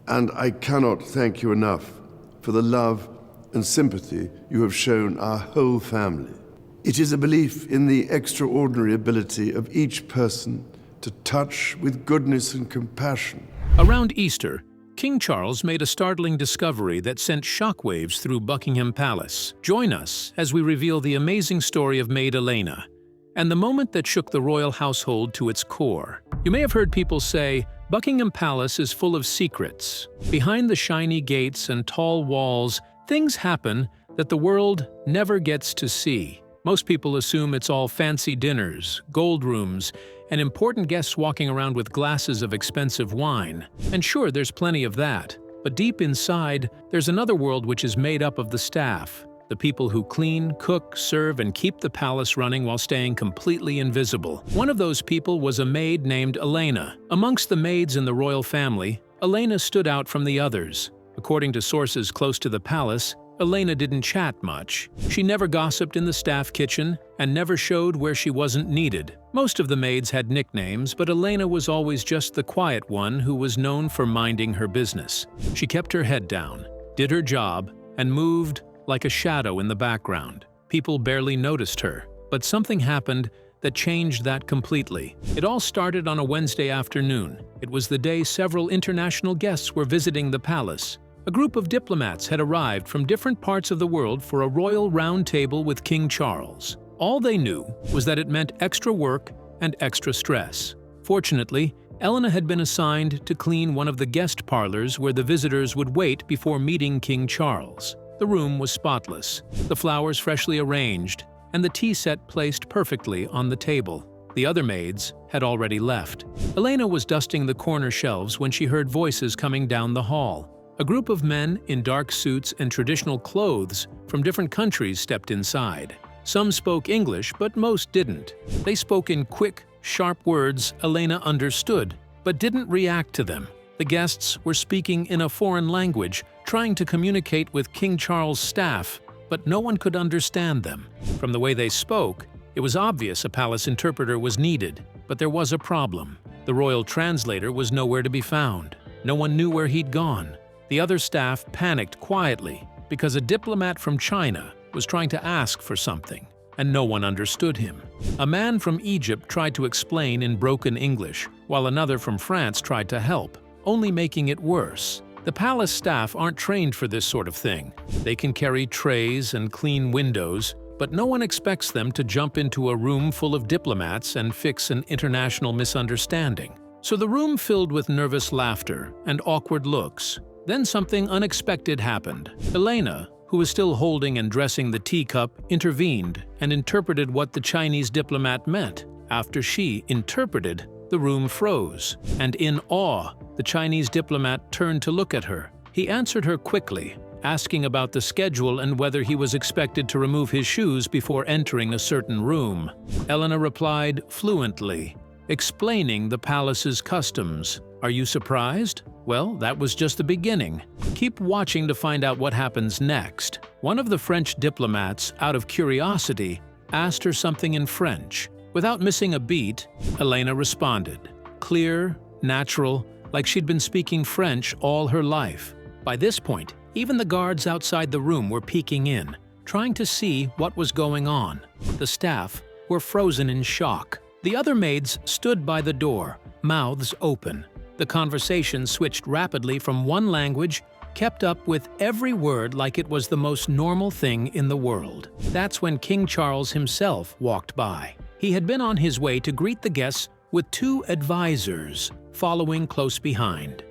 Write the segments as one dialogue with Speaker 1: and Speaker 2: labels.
Speaker 1: and I cannot thank you enough for the love and sympathy you have shown our whole family. It is a belief in the extraordinary ability of each person to touch with goodness and compassion.
Speaker 2: Around Easter, King Charles made a startling discovery that sent shockwaves through Buckingham Palace. Join us as we reveal the amazing story of Maid Elena and the moment that shook the royal household to its core. You may have heard people say, Buckingham Palace is full of secrets. Behind the shiny gates and tall walls, things happen that the world never gets to see. Most people assume it's all fancy dinners, gold rooms, and important guests walking around with glasses of expensive wine. And sure, there's plenty of that. But deep inside, there's another world which is made up of the staff, the people who clean, cook, serve, and keep the palace running while staying completely invisible. One of those people was a maid named Elena. Amongst the maids in the royal family, Elena stood out from the others. According to sources close to the palace, Elena didn't chat much. She never gossiped in the staff kitchen and never showed where she wasn't needed. Most of the maids had nicknames, but Elena was always just the quiet one who was known for minding her business. She kept her head down, did her job, and moved like a shadow in the background. People barely noticed her, but something happened that changed that completely. It all started on a Wednesday afternoon. It was the day several international guests were visiting the palace. A group of diplomats had arrived from different parts of the world for a royal round table with King Charles. All they knew was that it meant extra work and extra stress. Fortunately, Elena had been assigned to clean one of the guest parlors where the visitors would wait before meeting King Charles. The room was spotless, the flowers freshly arranged, and the tea set placed perfectly on the table. The other maids had already left. Elena was dusting the corner shelves when she heard voices coming down the hall. A group of men in dark suits and traditional clothes from different countries stepped inside. Some spoke English, but most didn't. They spoke in quick, sharp words Elena understood, but didn't react to them. The guests were speaking in a foreign language, trying to communicate with King Charles' staff, but no one could understand them. From the way they spoke, it was obvious a palace interpreter was needed, but there was a problem. The royal translator was nowhere to be found. No one knew where he'd gone. The other staff panicked quietly because a diplomat from China was trying to ask for something, and no one understood him. A man from Egypt tried to explain in broken English, while another from France tried to help, only making it worse. The palace staff aren't trained for this sort of thing. They can carry trays and clean windows, but no one expects them to jump into a room full of diplomats and fix an international misunderstanding. So the room filled with nervous laughter and awkward looks. Then something unexpected happened. Elena, who was still holding and dressing the teacup, intervened and interpreted what the Chinese diplomat meant. After she interpreted, the room froze, and in awe, the Chinese diplomat turned to look at her. He answered her quickly, asking about the schedule and whether he was expected to remove his shoes before entering a certain room. Elena replied fluently, explaining the palace's customs. Are you surprised? Well, that was just the beginning. Keep watching to find out what happens next. One of the French diplomats, out of curiosity, asked her something in French. Without missing a beat, Elena responded. Clear, natural, like she'd been speaking French all her life. By this point, even the guards outside the room were peeking in, trying to see what was going on. The staff were frozen in shock. The other maids stood by the door, mouths open. The conversation switched rapidly from one language, kept up with every word like it was the most normal thing in the world. That's when King Charles himself walked by. He had been on his way to greet the guests with two advisors following close behind.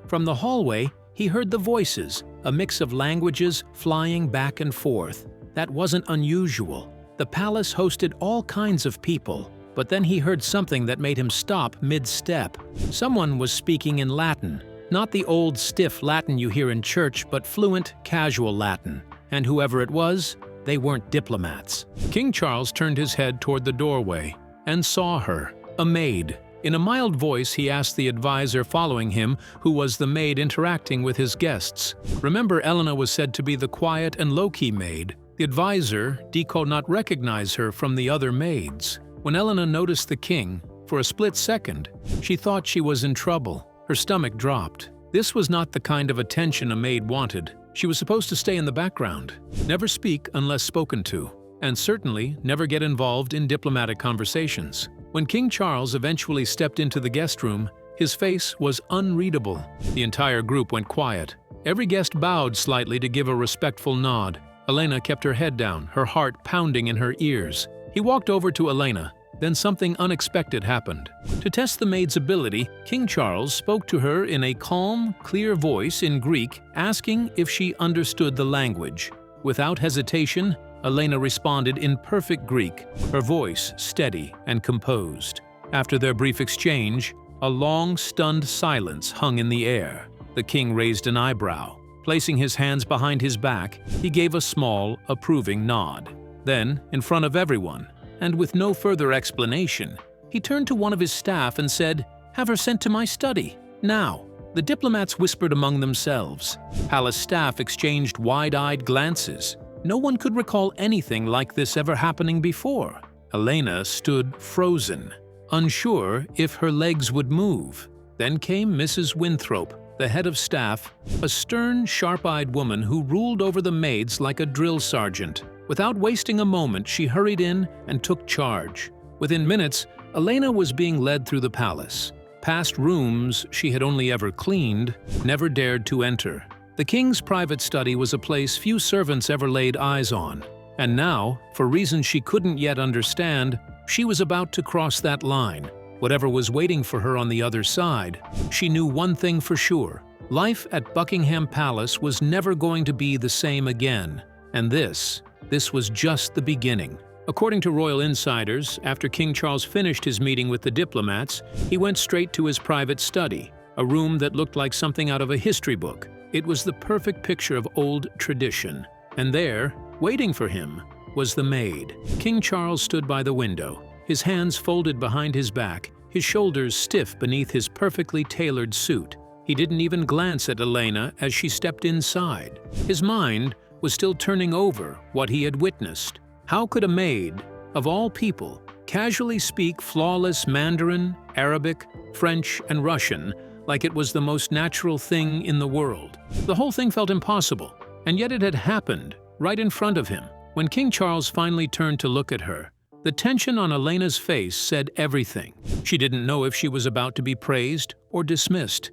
Speaker 2: From the hallway, he heard the voices, a mix of languages flying back and forth. That wasn't unusual. The palace hosted all kinds of people, but then he heard something that made him stop mid-step. Someone was speaking in Latin, not the old stiff Latin you hear in church, but fluent, casual Latin. And whoever it was, they weren't diplomats. King Charles turned his head toward the doorway and saw her, a maid. In a mild voice, he asked the advisor following him who was the maid interacting with his guests. Remember, Elena was said to be the quiet and low-key maid. The advisor could not recognize her from the other maids. When Elena noticed the king, for a split second, she thought she was in trouble. Her stomach dropped. This was not the kind of attention a maid wanted. She was supposed to stay in the background, never speak unless spoken to, and certainly never get involved in diplomatic conversations. When King Charles eventually stepped into the guest room, his face was unreadable. The entire group went quiet. Every guest bowed slightly to give a respectful nod. Elena kept her head down, her heart pounding in her ears. He walked over to Elena. Then something unexpected happened. To test the maid's ability, King Charles spoke to her in a calm, clear voice in Greek, asking if she understood the language. Without hesitation, Elena responded in perfect Greek, her voice steady and composed. After their brief exchange, a long, stunned silence hung in the air. The king raised an eyebrow. Placing his hands behind his back, he gave a small, approving nod. Then, in front of everyone, and with no further explanation, he turned to one of his staff and said, "Have her sent to my study, now." The diplomats whispered among themselves. Palace staff exchanged wide-eyed glances. No one could recall anything like this ever happening before. Elena stood frozen, unsure if her legs would move. Then came Mrs. Winthrop, the head of staff, a stern, sharp-eyed woman who ruled over the maids like a drill sergeant. Without wasting a moment, she hurried in and took charge. Within minutes, Elena was being led through the palace. Past rooms she had only ever cleaned, never dared to enter. The king's private study was a place few servants ever laid eyes on. And now, for reasons she couldn't yet understand, she was about to cross that line. Whatever was waiting for her on the other side, she knew one thing for sure. Life at Buckingham Palace was never going to be the same again. And this was just the beginning. According to royal insiders, after King Charles finished his meeting with the diplomats, he went straight to his private study, a room that looked like something out of a history book. It was the perfect picture of old tradition. And there, waiting for him, was the maid. King Charles stood by the window, his hands folded behind his back, his shoulders stiff beneath his perfectly tailored suit. He didn't even glance at Elena as she stepped inside. His mind was still turning over what he had witnessed. How could a maid, of all people, casually speak flawless Mandarin, Arabic, French, and Russian like it was the most natural thing in the world? The whole thing felt impossible, and yet it had happened right in front of him. When King Charles finally turned to look at her, the tension on Elena's face said everything. She didn't know if she was about to be praised or dismissed.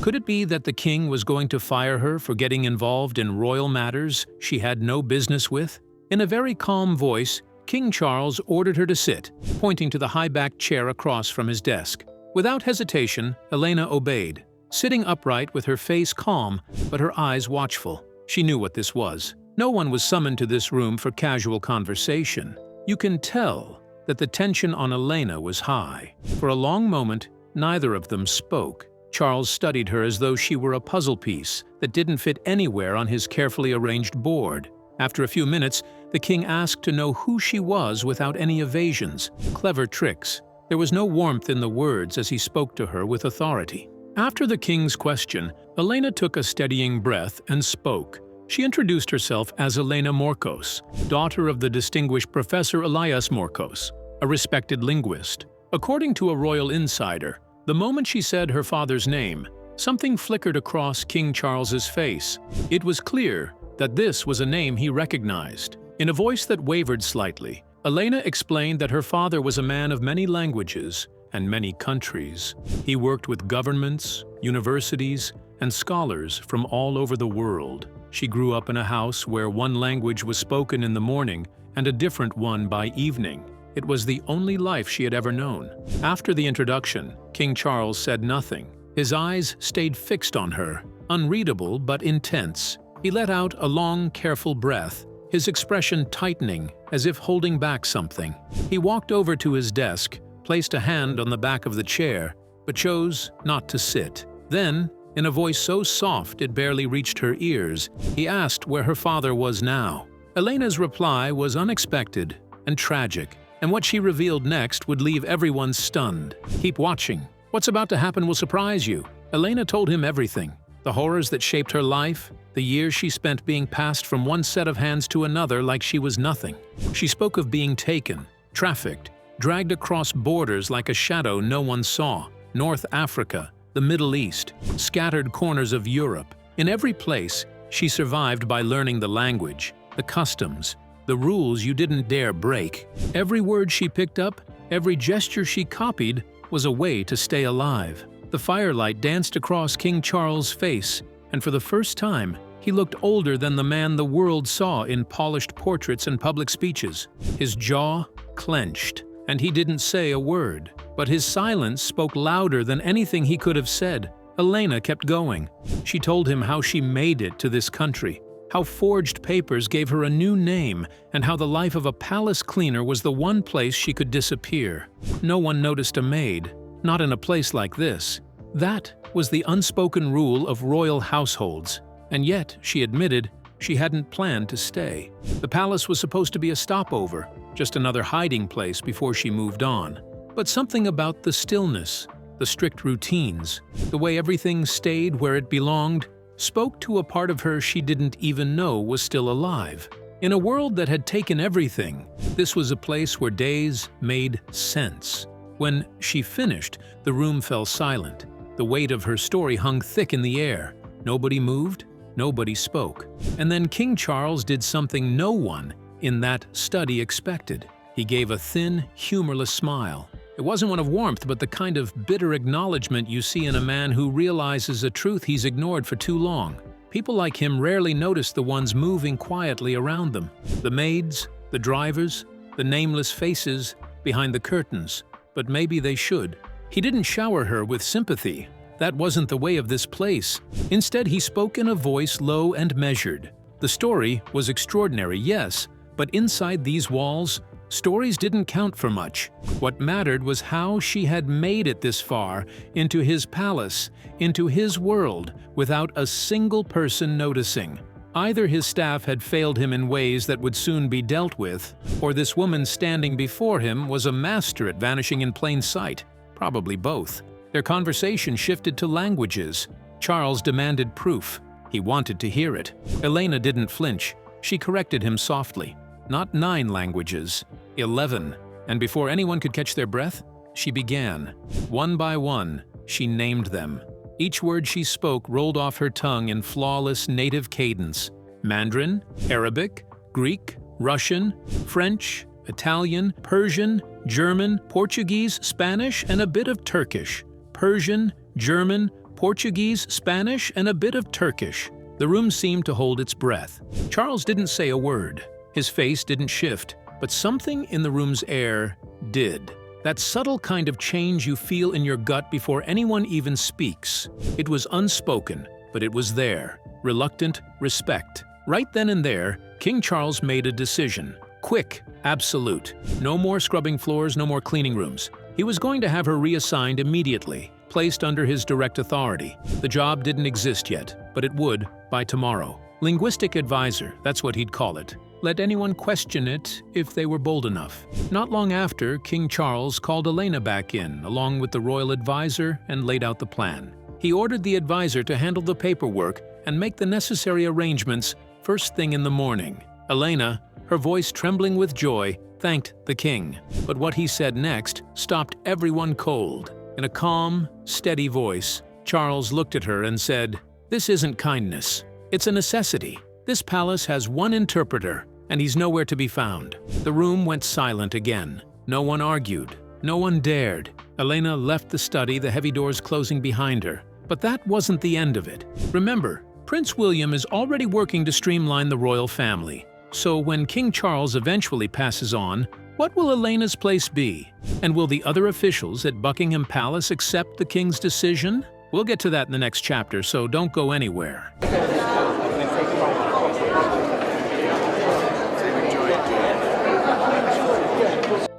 Speaker 2: Could it be that the king was going to fire her for getting involved in royal matters she had no business with? In a very calm voice, King Charles ordered her to sit, pointing to the high-backed chair across from his desk. Without hesitation, Elena obeyed, sitting upright with her face calm but her eyes watchful. She knew what this was. No one was summoned to this room for casual conversation. You can tell that the tension on Elena was high. For a long moment, neither of them spoke. Charles studied her as though she were a puzzle piece that didn't fit anywhere on his carefully arranged board. After a few minutes, the king asked to know who she was without any evasions, clever tricks. There was no warmth in the words as he spoke to her with authority. After the king's question, Elena took a steadying breath and spoke. She introduced herself as Elena Morkos, daughter of the distinguished Professor Elias Morkos, a respected linguist. According to a royal insider, the moment she said her father's name, something flickered across King Charles's face. It was clear that this was a name he recognized. In a voice that wavered slightly, Elena explained that her father was a man of many languages and many countries. He worked with governments, universities, and scholars from all over the world. She grew up in a house where one language was spoken in the morning and a different one by evening. It was the only life she had ever known. After the introduction, King Charles said nothing. His eyes stayed fixed on her, unreadable but intense. He let out a long, careful breath, his expression tightening as if holding back something. He walked over to his desk, placed a hand on the back of the chair, but chose not to sit. Then, in a voice so soft it barely reached her ears, he asked where her father was now. Elena's reply was unexpected and tragic, and what she revealed next would leave everyone stunned. Keep watching. What's about to happen will surprise you. Elena told him everything. The horrors that shaped her life, the the years she spent being passed from one set of hands to another like she was nothing. She spoke of being taken, trafficked, dragged across borders like a shadow no one saw, North Africa, the Middle East, scattered corners of Europe. In every place, she survived by learning the language, the customs, the rules you didn't dare break. Every word she picked up, every gesture she copied, was a way to stay alive. The firelight danced across King Charles' face, and for the first time, he looked older than the man the world saw in polished portraits and public speeches. His jaw clenched, and he didn't say a word. But his silence spoke louder than anything he could have said. Elena kept going. She told him how she made it to this country, how forged papers gave her a new name, and how the life of a palace cleaner was the one place she could disappear. No one noticed a maid, not in a place like this. That was the unspoken rule of royal households, and yet, she admitted, she hadn't planned to stay. The palace was supposed to be a stopover, just another hiding place before she moved on. But something about the stillness, the strict routines, the way everything stayed where it belonged, spoke to a part of her she didn't even know was still alive. In a world that had taken everything, this was a place where days made sense. When she finished, the room fell silent. The weight of her story hung thick in the air. Nobody moved, nobody spoke. And then King Charles did something no one in that study expected. He gave a thin, humorless smile. It wasn't one of warmth, but the kind of bitter acknowledgement you see in a man who realizes a truth he's ignored for too long. People like him rarely notice the ones moving quietly around them. The maids, the drivers, the nameless faces behind the curtains. But maybe they should. He didn't shower her with sympathy. That wasn't the way of this place. Instead, he spoke in a voice low and measured. The story was extraordinary, yes, but inside these walls, stories didn't count for much. What mattered was how she had made it this far, into his palace, into his world, without a single person noticing. Either his staff had failed him in ways that would soon be dealt with, or this woman standing before him was a master at vanishing in plain sight. Probably both. Their conversation shifted to languages. Charles demanded proof. He wanted to hear it. Elena didn't flinch. She corrected him softly. Not 9 languages, 11. And before anyone could catch their breath, she began. One by one, she named them. Each word she spoke rolled off her tongue in flawless native cadence. Mandarin, Arabic, Greek, Russian, French, Italian, Persian, German, Portuguese, Spanish, and a bit of Turkish. Persian, German, Portuguese, Spanish, and a bit of Turkish. The room seemed to hold its breath. Charles didn't say a word. His face didn't shift, but something in the room's air did. That subtle kind of change you feel in your gut before anyone even speaks. It was unspoken, but it was there. Reluctant respect. Right then and there, King Charles made a decision. Quick, absolute. No more scrubbing floors, no more cleaning rooms. He was going to have her reassigned immediately, placed under his direct authority. The job didn't exist yet, but it would by tomorrow. Linguistic advisor, that's what he'd call it. Let anyone question it if they were bold enough. Not long after, King Charles called Elena back in, along with the royal advisor, and laid out the plan. He ordered the advisor to handle the paperwork and make the necessary arrangements first thing in the morning. Elena, her voice trembling with joy, thanked the king. But what he said next stopped everyone cold. In a calm, steady voice, Charles looked at her and said, "This isn't kindness. It's a necessity. This palace has one interpreter, and he's nowhere to be found." The room went silent again. No one argued. No one dared. Elena left the study, the heavy doors closing behind her. But that wasn't the end of it. Remember, Prince William is already working to streamline the royal family. So when King Charles eventually passes on, what will Elena's place be? And will the other officials at Buckingham Palace accept the king's decision? We'll get to that in the next chapter, so don't go anywhere.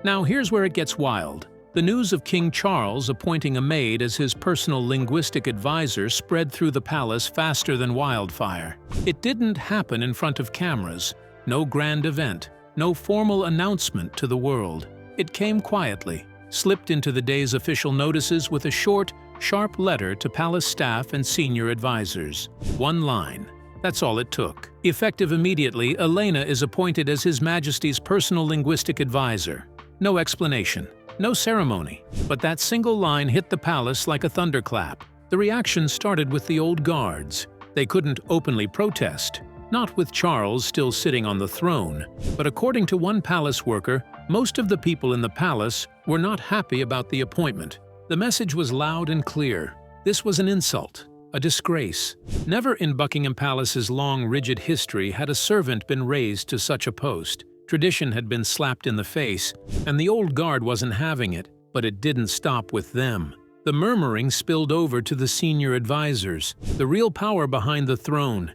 Speaker 2: Now here's where it gets wild. The news of King Charles appointing a maid as his personal linguistic advisor spread through the palace faster than wildfire. It didn't happen in front of cameras. No grand event. No formal announcement to the world. It came quietly, slipped into the day's official notices with a short, sharp letter to palace staff and senior advisors. One line. That's all it took. Effective immediately, Elena is appointed as His Majesty's personal linguistic advisor. No explanation, no ceremony, but that single line hit the palace like a thunderclap. The reaction started with the old guards. They couldn't openly protest, not with Charles still sitting on the throne. But according to one palace worker, most of the people in the palace were not happy about the appointment. The message was loud and clear. This was an insult, a disgrace. Never in Buckingham Palace's long, rigid history had a servant been raised to such a post. Tradition had been slapped in the face, and the old guard wasn't having it, but it didn't stop with them. The murmuring spilled over to the senior advisors, the real power behind the throne.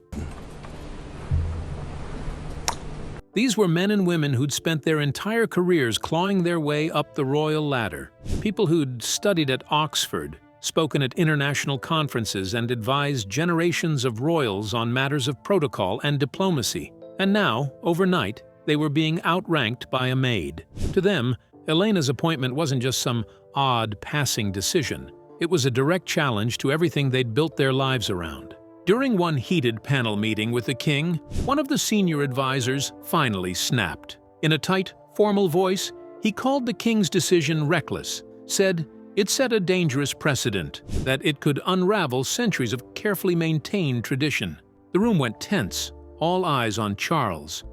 Speaker 2: These were men and women who'd spent their entire careers clawing their way up the royal ladder. People who'd studied at Oxford, spoken at international conferences, and advised generations of royals on matters of protocol and diplomacy. And now, overnight, they were being outranked by a maid. To them, Elena's appointment wasn't just some odd passing decision. It was a direct challenge to everything they'd built their lives around. During one heated panel meeting with the king, one of the senior advisors finally snapped. In a tight, formal voice, he called the king's decision reckless, said it set a dangerous precedent, that it could unravel centuries of carefully maintained tradition. The room went tense, all eyes on Charles.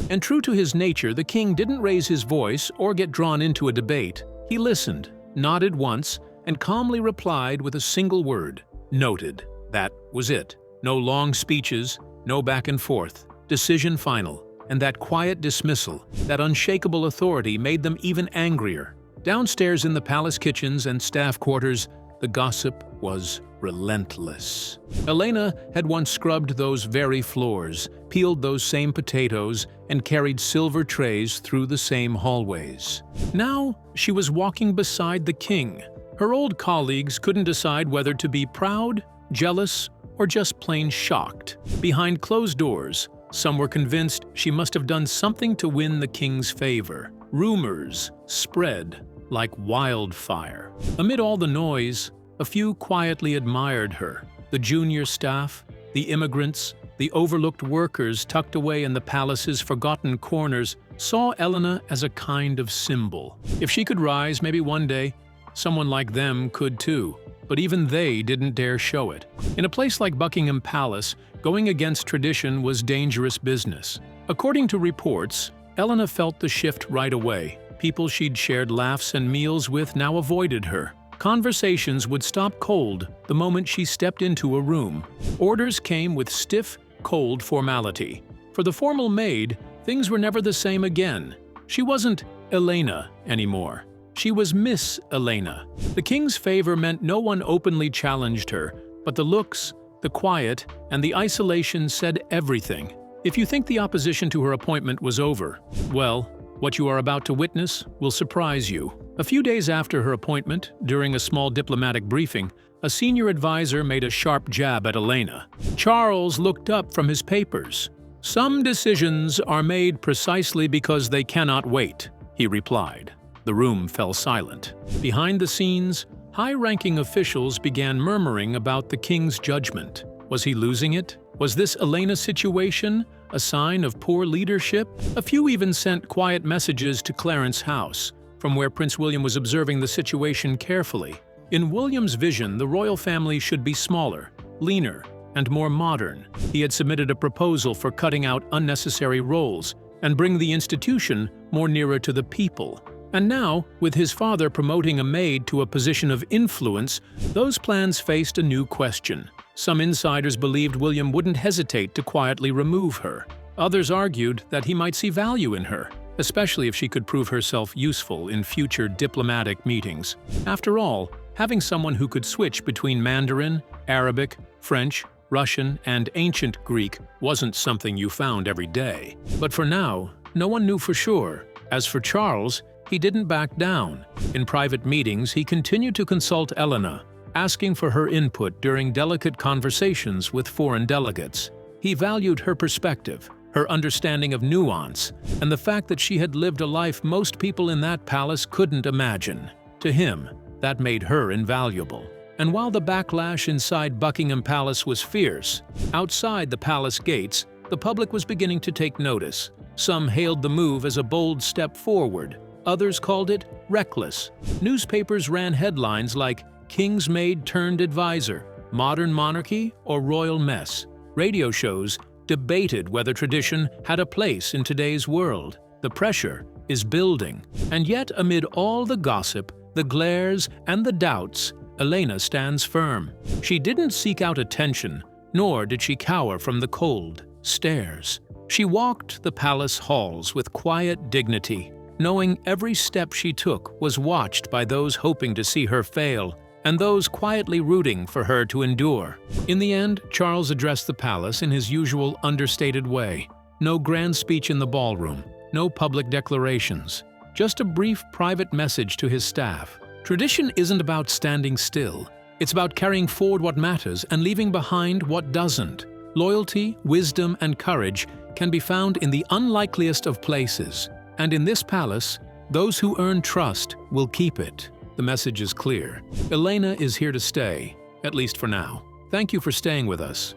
Speaker 2: And true to his nature, the king didn't raise his voice or get drawn into a debate. He listened, nodded once, and calmly replied with a single word: noted. That was it. No long speeches, no back and forth. Decision final. And that quiet dismissal, that unshakable authority made them even angrier. Downstairs in the palace kitchens and staff quarters, the gossip was relentless. Elena had once scrubbed those very floors, peeled those same potatoes, and carried silver trays through the same hallways. Now she was walking beside the king. Her old colleagues couldn't decide whether to be proud, jealous, or just plain shocked. Behind closed doors, some were convinced she must have done something to win the king's favor. Rumors spread like wildfire. Amid all the noise, a few quietly admired her. The junior staff, the immigrants, the overlooked workers tucked away in the palace's forgotten corners saw Elena as a kind of symbol. If she could rise, maybe one day, someone like them could too. But even they didn't dare show it. In a place like Buckingham Palace, going against tradition was dangerous business. According to reports, Elena felt the shift right away. People she'd shared laughs and meals with now avoided her. Conversations would stop cold the moment she stepped into a room. Orders came with stiff, cold formality. For the formal maid, things were never the same again. She wasn't Elena anymore. She was Miss Elena. The king's favor meant no one openly challenged her, but the looks, the quiet, and the isolation said everything. If you think the opposition to her appointment was over, well, what you are about to witness will surprise you. A few days after her appointment, during a small diplomatic briefing, a senior advisor made a sharp jab at Elena. Charles looked up from his papers. "Some decisions are made precisely because they cannot wait," he replied. The room fell silent. Behind the scenes, high-ranking officials began murmuring about the king's judgment. Was he losing it? Was this Elena's situation a sign of poor leadership? A few even sent quiet messages to Clarence House, from where Prince William was observing the situation carefully. In William's vision, the royal family should be smaller, leaner, and more modern. He had submitted a proposal for cutting out unnecessary roles and bring the institution more nearer to the people. And now, with his father promoting a maid to a position of influence, those plans faced a new question. Some insiders believed William wouldn't hesitate to quietly remove her. Others argued that he might see value in her, especially if she could prove herself useful in future diplomatic meetings. After all, having someone who could switch between Mandarin, Arabic, French, Russian, and ancient Greek wasn't something you found every day. But for now, no one knew for sure. As for Charles, he didn't back down. In private meetings, he continued to consult Elena, asking for her input during delicate conversations with foreign delegates. He valued her perspective, her understanding of nuance, and the fact that she had lived a life most people in that palace couldn't imagine. To him, That made her invaluable. And while the backlash inside Buckingham Palace was fierce, outside the palace gates, the public was beginning to take notice. Some hailed the move as a bold step forward. Others called it reckless. Newspapers ran headlines like "King's Maid turned advisor," "Modern monarchy or royal mess." Radio shows debated whether tradition had a place in today's world. The pressure is building. And yet, amid all the gossip, the glares, and the doubts, Elena stands firm. She didn't seek out attention, nor did she cower from the cold stares. She walked the palace halls with quiet dignity, knowing every step she took was watched by those hoping to see her fail and those quietly rooting for her to endure. In the end, Charles addressed the palace in his usual understated way. No grand speech in the ballroom, no public declarations, just a brief private message to his staff. Tradition isn't about standing still. It's about carrying forward what matters and leaving behind what doesn't. Loyalty, wisdom, and courage can be found in the unlikeliest of places. And in this palace, those who earn trust will keep it. The message is clear. Elena is here to stay, at least for now. Thank you for staying with us.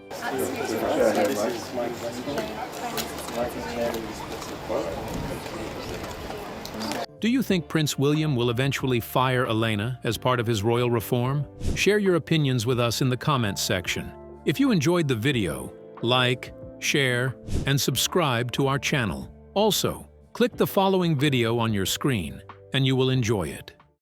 Speaker 2: Do you think Prince William will eventually fire Elena as part of his royal reform? Share your opinions with us in the comments section. If you enjoyed the video, like, share, and subscribe to our channel. Also, click the following video on your screen, and you will enjoy it.